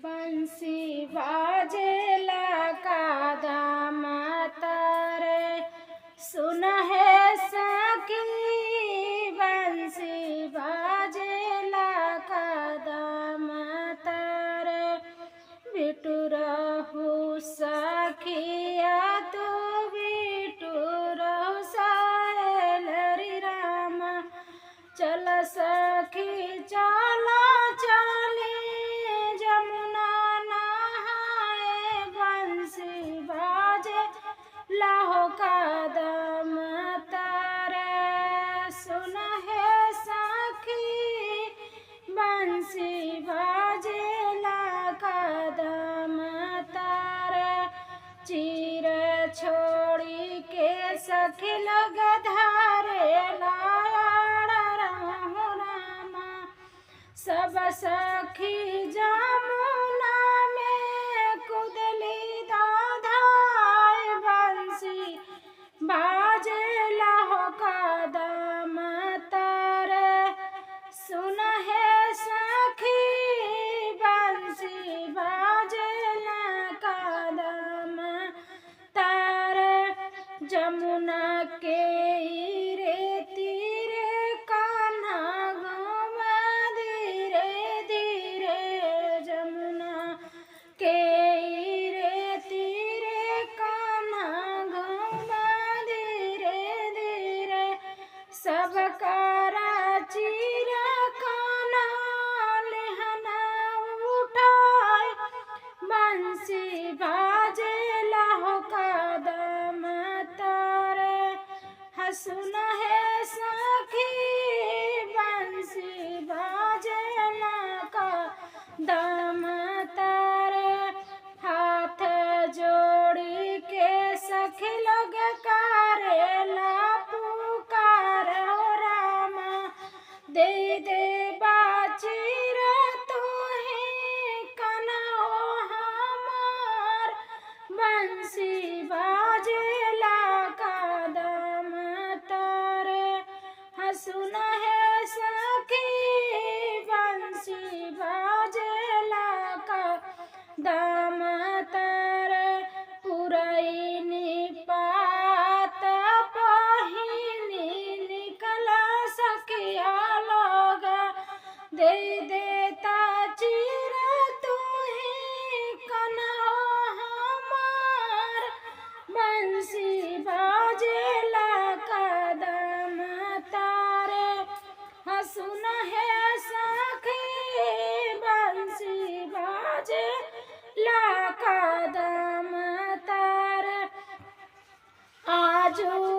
बंसी बाजेला कादम तारे सुन है सखी। बंसी बाजेला कादम तारे बिटू रहू सखिया तू बिटू रहू सालरी रामा। चल सखी चला चली जमुना नहाए बंसी बाजे लाहो कादम तारे सुन है सखी। बंसी बाजे ला कादम तारे चीर छोड़ी के सखी लोग धारे लाया सब सखी जमुना में कुदली दाधाय बंसी बाजे लाहो कादम तारे सुन है सखी। बंसी बाजे ला कादम तारे जमुना के रे तीरे कान्हा के रे तीरे कान्हा घुमा धीरे धीरे सब करा चीरा कान्हा लेहना उठाए बंसी बाजे लाहो कादम तारे हसुन है सखी। बंसी बाजे ला कादम तारे हाथ जोड़ी के सखी लोग करेला पुकार हो रामा। दे दे बाचीर तू ही कना हमार बंसी बाजे ला कादम तारे हसुन है सखी। बंसी बाजे ला कादम तारे पुरैनी पात पहिनी निकला सखिया लोग दे देता चीर तू ही कना हमार बंसी बाजे ला कादम तारे हसुन है सखी। बंसी बाजे ला कादम तारे आजू